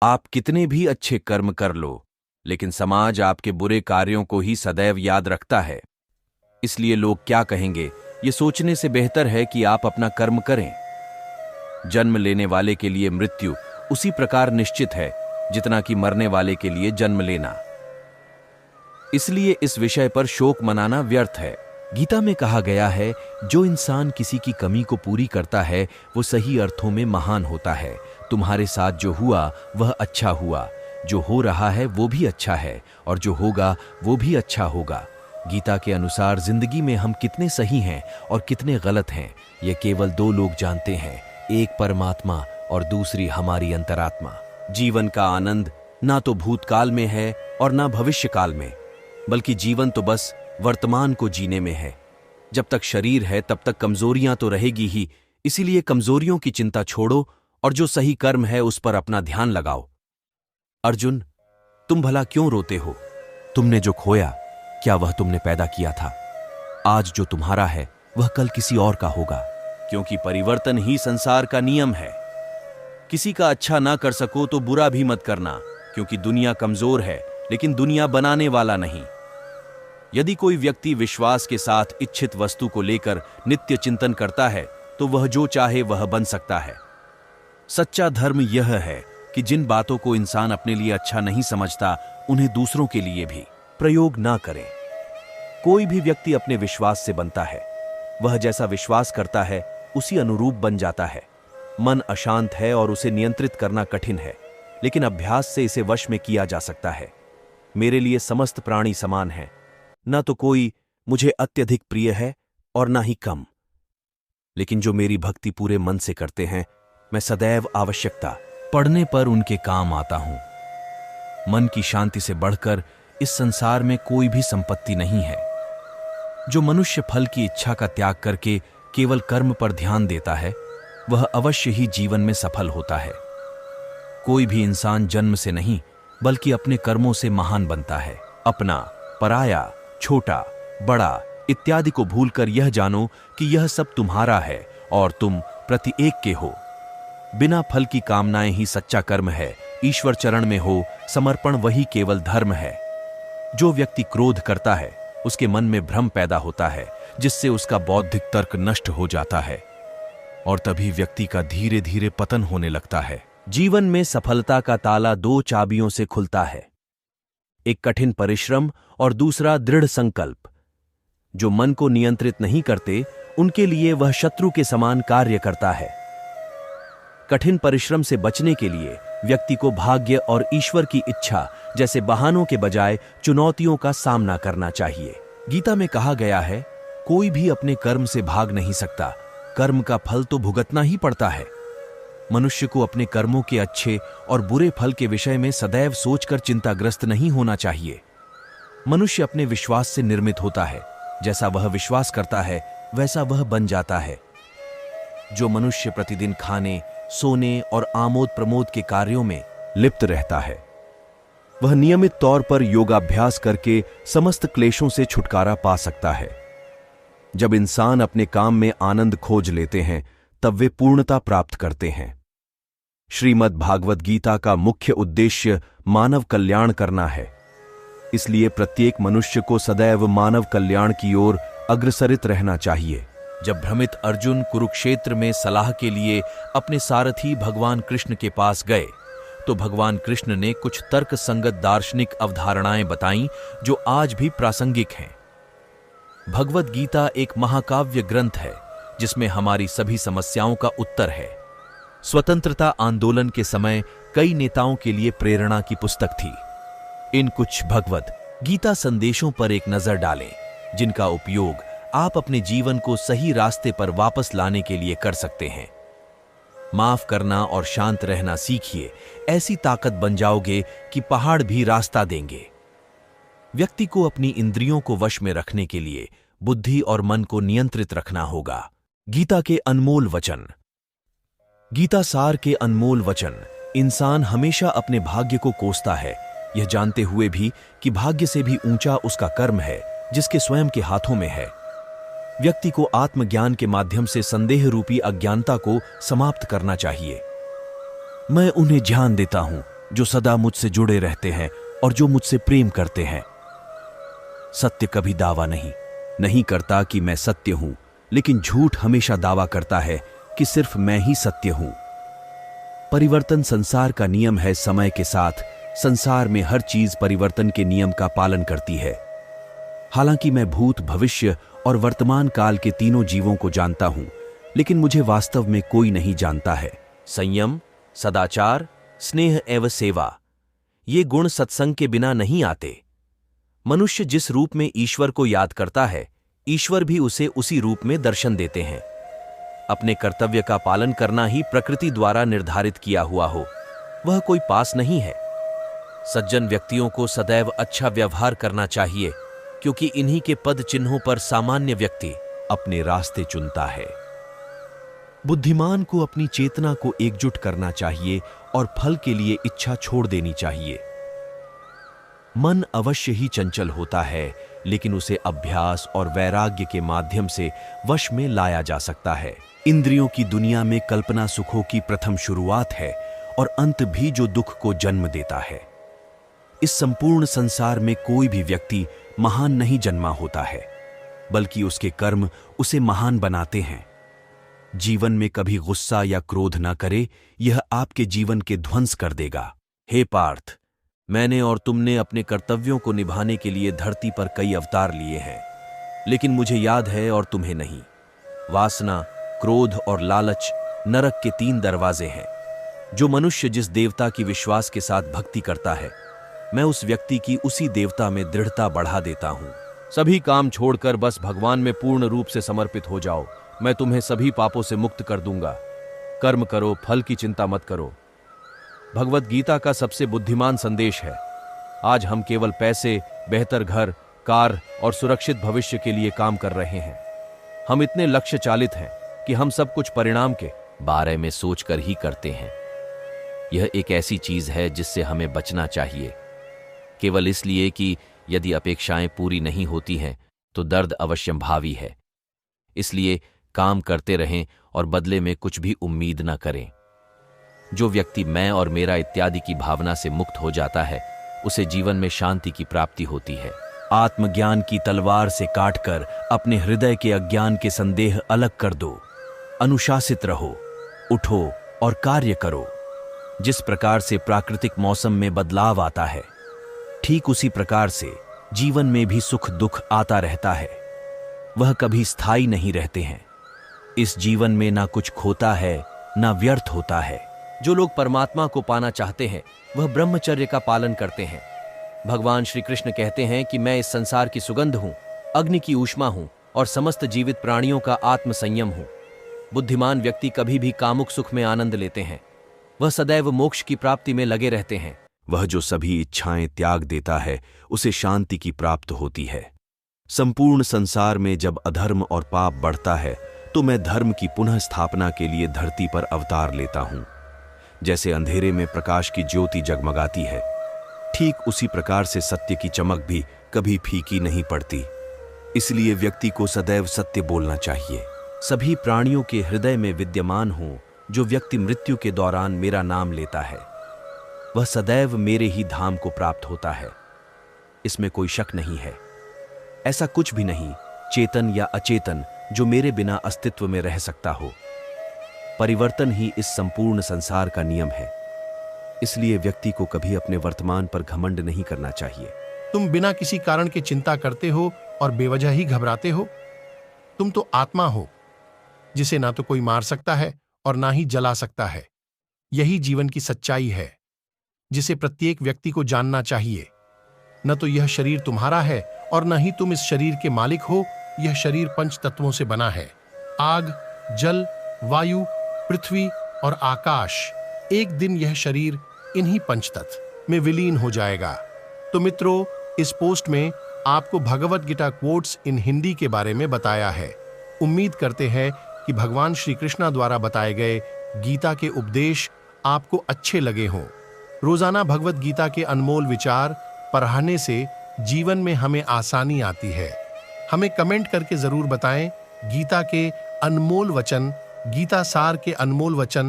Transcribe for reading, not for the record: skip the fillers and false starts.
आप कितने भी अच्छे कर्म कर लो, लेकिन समाज आपके बुरे कार्यों को ही सदैव याद रखता है। इसलिए लोग क्या कहेंगे, ये सोचने से बेहतर है कि आप अपना कर्म करें। जन्म लेने वाले के लिए मृत्यु उसी प्रकार निश्चित है जितना कि मरने वाले के लिए जन्म लेना। इसलिए इस विषय पर शोक मनाना व्यर्थ है। गीता में कहा गया है, जो इंसान किसी की कमी को पूरी करता है वो सही अर्थों में महान होता है। तुम्हारे साथ जो हुआ वह अच्छा हुआ, जो हो रहा है वो भी अच्छा है, और जो होगा वो भी अच्छा होगा। गीता के अनुसार जिंदगी में हम कितने सही हैं और कितने गलत हैं, ये केवल दो लोग जानते हैं, एक परमात्मा और दूसरी हमारी अंतरात्मा। जीवन का आनंद ना तो भूतकाल में है और ना भविष्यकाल में, बल्कि जीवन तो बस वर्तमान को जीने में है। जब तक शरीर है तब तक कमजोरियां तो रहेगी ही, इसीलिए कमजोरियों की चिंता छोड़ो और जो सही कर्म है उस पर अपना ध्यान लगाओ। अर्जुन, तुम भला क्यों रोते हो? तुमने जो खोया, क्या वह तुमने पैदा किया था? आज जो तुम्हारा है वह कल किसी और का होगा, क्योंकि परिवर्तन ही संसार का नियम है। किसी का अच्छा ना कर सको तो बुरा भी मत करना, क्योंकि दुनिया कमजोर है लेकिन दुनिया बनाने वाला नहीं। यदि कोई व्यक्ति विश्वास के साथ इच्छित वस्तु को लेकर नित्य चिंतन करता है तो वह जो चाहे वह बन सकता है। सच्चा धर्म यह है कि जिन बातों को इंसान अपने लिए अच्छा नहीं समझता उन्हें दूसरों के लिए भी प्रयोग ना करें। कोई भी व्यक्ति अपने विश्वास से बनता है, वह जैसा विश्वास करता है उसी अनुरूप बन जाता है। मन अशांत है और उसे नियंत्रित करना कठिन है, लेकिन अभ्यास से इसे वश में किया जा सकता है। मेरे लिए समस्त प्राणी समान हैं, ना तो कोई मुझे अत्यधिक प्रिय है और ना ही कम, लेकिन जो मेरी भक्ति पूरे मन से करते हैं, मैं सदैव आवश्यकता पड़ने पर उनके काम आता हूं। मन की शांति से बढ़कर इस संसार में कोई भी संपत्ति नहीं है। जो मनुष्य फल की इच्छा का त्याग करके केवल कर्म पर ध्यान देता है, वह अवश्य ही जीवन में सफल होता है। कोई भी इंसान जन्म से नहीं बल्कि अपने कर्मों से महान बनता है। अपना, पराया, छोटा, बड़ा इत्यादि को भूलकर यह जानो कि यह सब तुम्हारा है और तुम प्रत्येक के हो। बिना फल की कामनाएं ही सच्चा कर्म है। ईश्वर चरण में हो समर्पण वही केवल धर्म है। जो व्यक्ति क्रोध करता है उसके मन में भ्रम पैदा होता है, जिससे उसका बौद्धिक तर्क नष्ट हो जाता है और तभी व्यक्ति का धीरे धीरे पतन होने लगता है। जीवन में सफलता का ताला दो चाबियों से खुलता है, एक कठिन परिश्रम और दूसरा दृढ़ संकल्प। जो मन को नियंत्रित नहीं करते उनके लिए वह शत्रु के समान कार्य करता है। कठिन परिश्रम से बचने के लिए व्यक्ति को भाग्य और ईश्वर की इच्छा जैसे बहानों के बजाय चुनौतियों का सामना करना चाहिए। गीता में कहा गया है, कोई भी अपने कर्म से भाग नहीं सकता, कर्म का फल तो भुगतना ही पड़ता है। मनुष्य को अपने कर्मों के अच्छे और बुरे फल के विषय में सदैव सोचकर चिंताग्रस्त नहीं होना चाहिए। मनुष्य अपने विश्वास से निर्मित होता है, जैसा वह विश्वास करता है वैसा वह बन जाता है। जो मनुष्य प्रतिदिन खाने, सोने और आमोद प्रमोद के कार्यों में लिप्त रहता है, वह नियमित तौर पर योगाभ्यास करके समस्त क्लेशों से छुटकारा पा सकता है। जब इंसान अपने काम में आनंद खोज लेते हैं तब वे पूर्णता प्राप्त करते हैं। श्रीमद् भागवत गीता का मुख्य उद्देश्य मानव कल्याण करना है, इसलिए प्रत्येक मनुष्य को सदैव मानव कल्याण की ओर अग्रसरित रहना चाहिए। जब भ्रमित अर्जुन कुरुक्षेत्र में सलाह के लिए अपने सारथी भगवान कृष्ण के पास गए तो भगवान कृष्ण ने कुछ तर्क संगत दार्शनिक अवधारणाएं बताईं जो आज भी प्रासंगिक हैं। भगवत गीता एक महाकाव्य ग्रंथ है जिसमें हमारी सभी समस्याओं का उत्तर है। स्वतंत्रता आंदोलन के समय कई नेताओं के लिए प्रेरणा की पुस्तक थी। इन कुछ भगवत गीता संदेशों पर एक नजर डालें, जिनका उपयोग आप अपने जीवन को सही रास्ते पर वापस लाने के लिए कर सकते हैं। माफ करना और शांत रहना सीखिए, ऐसी ताकत बन जाओगे कि पहाड़ भी रास्ता देंगे। व्यक्ति को अपनी इंद्रियों को वश में रखने के लिए बुद्धि और मन को नियंत्रित रखना होगा। गीता के अनमोल वचन। गीता सार के अनमोल वचन। इंसान हमेशा अपने भाग्य को कोसता है, यह जानते हुए भी कि भाग्य से भी ऊंचा उसका कर्म है जिसके स्वयं के हाथों में है। व्यक्ति को आत्मज्ञान के माध्यम से संदेह रूपी अज्ञानता को समाप्त करना चाहिए। मैं उन्हें ज्ञान देता हूं जो सदा मुझसे जुड़े रहते हैं और जो मुझसे प्रेम करते हैं। सत्य कभी दावा नहीं करता कि मैं सत्य हूं, लेकिन झूठ हमेशा दावा करता है कि सिर्फ मैं ही सत्य हूं। परिवर्तन संसार का नियम है। समय के साथ संसार में हर चीज परिवर्तन के नियम का पालन करती है। हालांकि मैं भूत, भविष्य और वर्तमान काल के तीनों जीवों को जानता हूं, लेकिन मुझे वास्तव में कोई नहीं जानता है। संयम, सदाचार, स्नेह एवं सेवा, ये गुण सत्संग के बिना नहीं आते। मनुष्य जिस रूप में ईश्वर को याद करता है, ईश्वर भी उसे उसी रूप में दर्शन देते हैं। अपने कर्तव्य का पालन करना ही प्रकृति द्वारा निर्धारित किया हुआ हो, वह कोई पास नहीं है। सज्जन व्यक्तियों को सदैव अच्छा व्यवहार करना चाहिए, क्योंकि इन्हीं के पद चिन्हों पर सामान्य व्यक्ति अपने रास्ते चुनता है। बुद्धिमान को अपनी चेतना को एकजुट करना चाहिए और फल के लिए इच्छा छोड़ देनी चाहिए। मन अवश्य ही चंचल होता है, लेकिन उसे अभ्यास और वैराग्य के माध्यम से वश में लाया जा सकता है। इंद्रियों की दुनिया में कल्पना सुखों की प्रथम शुरुआत है और अंत भी जो दुख को जन्म देता है। इस संपूर्ण संसार में कोई भी व्यक्ति महान नहीं जन्मा होता है, बल्कि उसके कर्म उसे महान बनाते हैं। जीवन में कभी गुस्सा या क्रोध ना करे, यह आपके जीवन के ध्वंस कर देगा। हे पार्थ, मैंने और तुमने अपने कर्तव्यों को निभाने के लिए धरती पर कई अवतार लिए हैं, लेकिन मुझे याद है और तुम्हें नहीं। वासना, क्रोध और लालच नरक के 3 दरवाजे हैं। जो मनुष्य जिस देवता की विश्वास के साथ भक्ति करता है, मैं उस व्यक्ति की उसी देवता में दृढ़ता बढ़ा देता हूं। सभी काम छोड़कर बस भगवान में पूर्ण रूप से समर्पित हो जाओ। मैं तुम्हें सभी पापों से मुक्त कर दूंगा। कर्म करो, फल की चिंता मत करो। भगवत गीता का सबसे बुद्धिमान संदेश है। आज हम केवल पैसे, बेहतर घर, कार और सुरक्षित भविष्य के लिए काम कर रहे हैं। हम इतने लक्ष्य चालित हैं कि हम सब कुछ परिणाम के बारे में सोचकर ही करते हैं। यह एक ऐसी चीज है जिससे हमें बचना चाहिए, केवल इसलिए कि यदि अपेक्षाएं पूरी नहीं होती हैं तो दर्द अवश्यंभावी है। इसलिए काम करते रहें और बदले में कुछ भी उम्मीद न करें। जो व्यक्ति मैं और मेरा इत्यादि की भावना से मुक्त हो जाता है, उसे जीवन में शांति की प्राप्ति होती है। आत्मज्ञान की तलवार से काटकर अपने हृदय के अज्ञान के संदेह अलग कर दो। अनुशासित रहो, उठो और कार्य करो। जिस प्रकार से प्राकृतिक मौसम में बदलाव आता है, ठीक उसी प्रकार से जीवन में भी सुख दुख आता रहता है। वह कभी स्थायी नहीं रहते हैं। इस जीवन में ना कुछ खोता है, ना व्यर्थ होता है। जो लोग परमात्मा को पाना चाहते हैं, वह ब्रह्मचर्य का पालन करते हैं। भगवान श्री कृष्ण कहते हैं कि मैं इस संसार की सुगंध हूं, अग्नि की ऊष्मा हूं और समस्त जीवित प्राणियों का आत्म संयम हूं। बुद्धिमान व्यक्ति कभी भी कामुक सुख में आनंद लेते हैं। वह सदैव मोक्ष की प्राप्ति में लगे रहते हैं। वह जो सभी इच्छाएं त्याग देता है, उसे शांति की प्राप्त होती है। संपूर्ण संसार में जब अधर्म और पाप बढ़ता है, तो मैं धर्म की पुनः स्थापना के लिए धरती पर अवतार लेता हूं। जैसे अंधेरे में प्रकाश की ज्योति जगमगाती है, ठीक उसी प्रकार से सत्य की चमक भी कभी फीकी नहीं पड़ती। इसलिए व्यक्ति को सदैव सत्य बोलना चाहिए। सभी प्राणियों के हृदय में विद्यमान हूं। जो व्यक्ति मृत्यु के दौरान मेरा नाम लेता है, वह सदैव मेरे ही धाम को प्राप्त होता है। इसमें कोई शक नहीं है। ऐसा कुछ भी नहीं, चेतन या अचेतन, जो मेरे बिना अस्तित्व में रह सकता हो। परिवर्तन ही इस संपूर्ण संसार का नियम है। इसलिए व्यक्ति को कभी अपने वर्तमान पर घमंड नहीं करना चाहिए। तुम बिना किसी कारण की चिंता करते हो और बेवजह ही घबराते हो। तुम तो आत्मा हो, जिसे ना तो कोई मार सकता है और ना ही जला सकता है। यही जीवन की सच्चाई है, जिसे प्रत्येक व्यक्ति को जानना चाहिए। न तो यह शरीर तुम्हारा है और न ही तुम इस शरीर के मालिक हो। यह शरीर 5 तत्वों से बना है: आग, जल, वायु, पृथ्वी और आकाश। एक दिन यह शरीर इन्हीं 5 तत्व में विलीन हो जाएगा। तो मित्रों, इस पोस्ट में आपको भगवत गीता क्वोट्स इन हिंदी के बारे में बताया है। उम्मीद करते हैं कि भगवान श्री कृष्णा द्वारा बताए गए गीता के उपदेश आपको अच्छे लगे हों। रोजाना भगवत गीता के अनमोल विचार पढ़ने से जीवन में हमें आसानी आती है। हमें कमेंट करके जरूर बताएं गीता के अनमोल वचन, गीता सार के अनमोल वचन